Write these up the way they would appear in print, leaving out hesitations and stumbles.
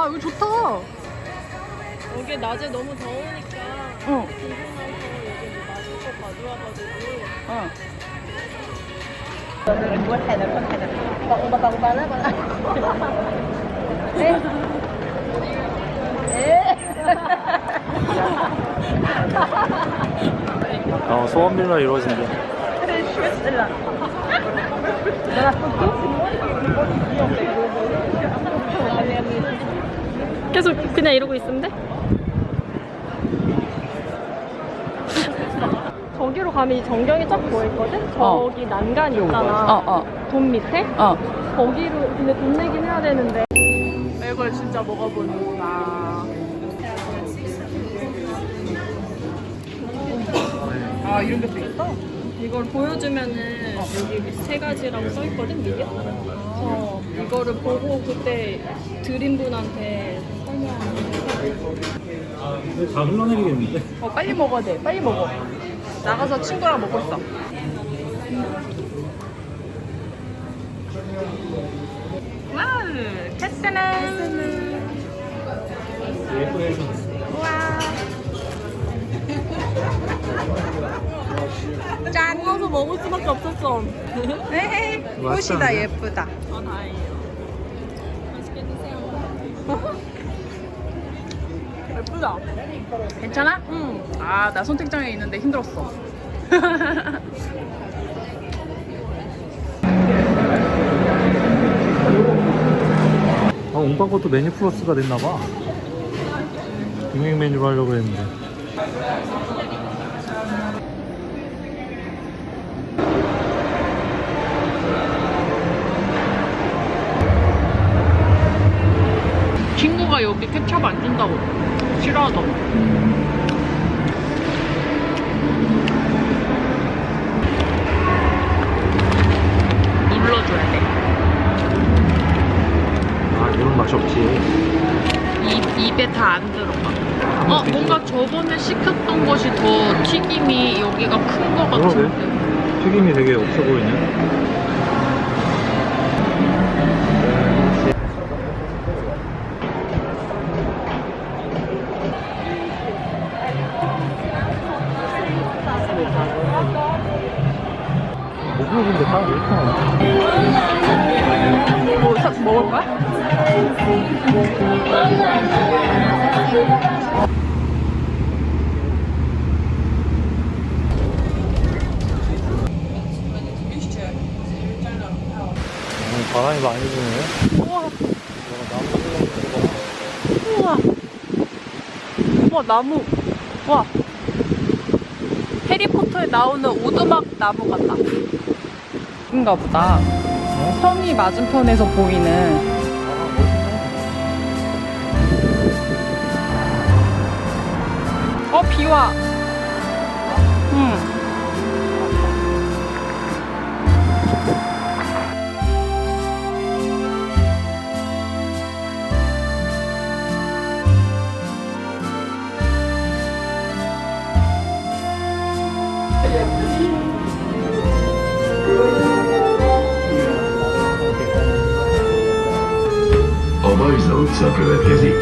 여기 좋다. 여기 낮에 너무 더우니까 어. 궁금해서 여기 뭐 마실 거 가져와가지고 어. 소원 빌면 이루어진대. 계속 그냥 이러고 있으면 돼? 저기로 가면 이 전경이 쫙 보이거든? 저기 난간 있잖아. 돈 밑에? 거기로 근데 돈 내긴 해야 되는데 이걸 진짜 먹어보는구나. 아, 이런 게또 있어? 이걸 보여주면은 여기 세 가지라고 써있거든, 미디어? 그래서 이거를 보고 그때 드린 분한테 설명하는 다 흘러내리겠는데? 빨리 먹어야 돼. 빨리 먹어. 나가서 친구랑 먹고 있어. 와우, 캐스는. 우와. 짠. 먹어서 먹을 수밖에 없었어. 네, 꽃이다 예쁘다. 아, 다행이에요. 맛있게 드세요. 예쁘다. 괜찮아? 응. 아, 나 선택장애 있는데 힘들었어. 온갖 것도 메뉴 플러스가 됐나봐. 빅맥 메뉴로 하려고 했는데. 친구가 여기 케첩 안 준다고 싫어하더라. 눌러줘야 돼. 아, 이런 맛이 없지. 입에 다 안 들어가. 뭔가 저번에 시켰던 것이 더 튀김이 여기가 큰 거 같은데. 그러게. 튀김이 되게 없어 보이네. 목욕인데 다 왜 이렇게 많아? 뭐 먹을 거야? 바람이 많이 부네. 우와. 나무 우와. 우와, 나무. 와. 해리포터에 나오는 오두막 나무 같다. 인가 보다. 성이 맞은편에서 보이는. 비와. A Bajza utca következik.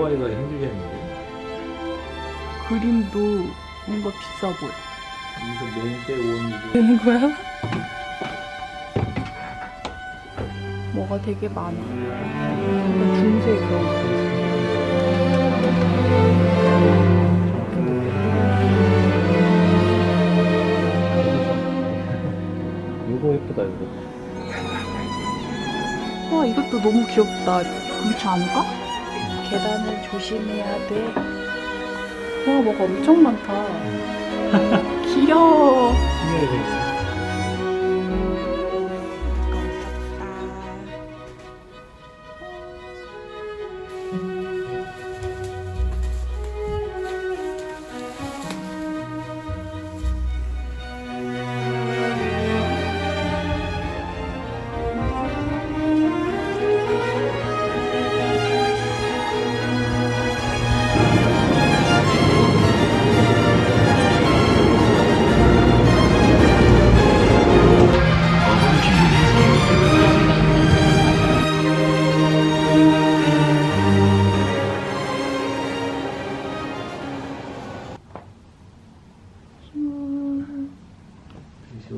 구하기가 힘들겠는데. 그림도 뭔가 비싸 보여. 여기서 메인 떼온 이게. 되는 거야? 뭐가 되게 많아. 중세 그런 거. 이거 예쁘다 이거. 와, 이것도 너무 귀엽다. 그렇지 않을까? 계단을 조심해야 돼. 와, 뭐가 엄청 많다. 귀여워. 신기하게.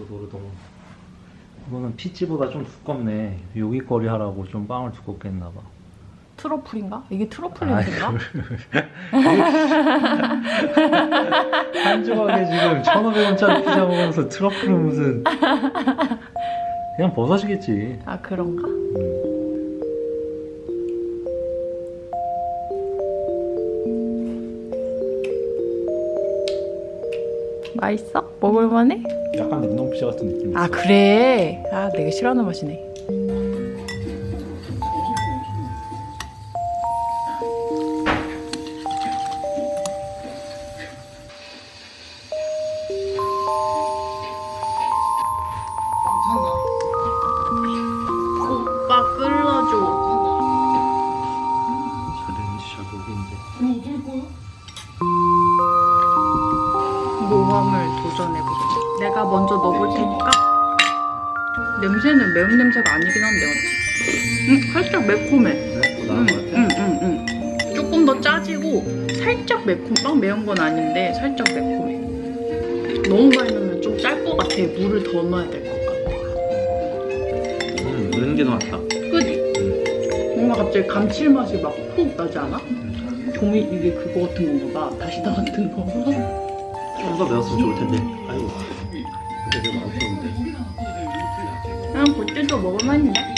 도르동. 이거는 피지보다 좀 두껍네. 여기 거리 하라고 좀 빵을 두껍게 했나봐. 트러플인가? 이게 트러플 냄새인가? 한 조각에 지금 1,500원짜리 피자 먹으면서 트러플은 무슨. 그냥 버섯이겠지. 아, 그런가? 맛있어? 먹을만해? 약간 냉동 피자 같은 느낌이 있어. 아, 그래? 아, 내가 싫어하는 맛이네. 오빠 끌어줘. 잘했는지 잘 모르겠는데. 모험을 도전해보자. 내가 먼저 넣어볼 테니까. 냄새는 매운 냄새가 아니긴 한데, 맞지? 살짝 매콤해. 나은 것 같아. 조금 더 짜지고 살짝 빵 매운 건 아닌데 살짝 매콤해. 너무 많이 넣으면 좀 짤 것 같아. 물을 더 넣어야 될 것 같아. 넣는 게 더 낫다. 그지? 뭔가 갑자기 감칠맛이 막 푹 나지 않아? 종이 이게 그거 같은 건가 봐. 다시다 같은 거. 좀 더 매웠으면 좋을 텐데. 아이고. 근데 내가 안 매운데. 그냥 볼 때도 먹을만한데.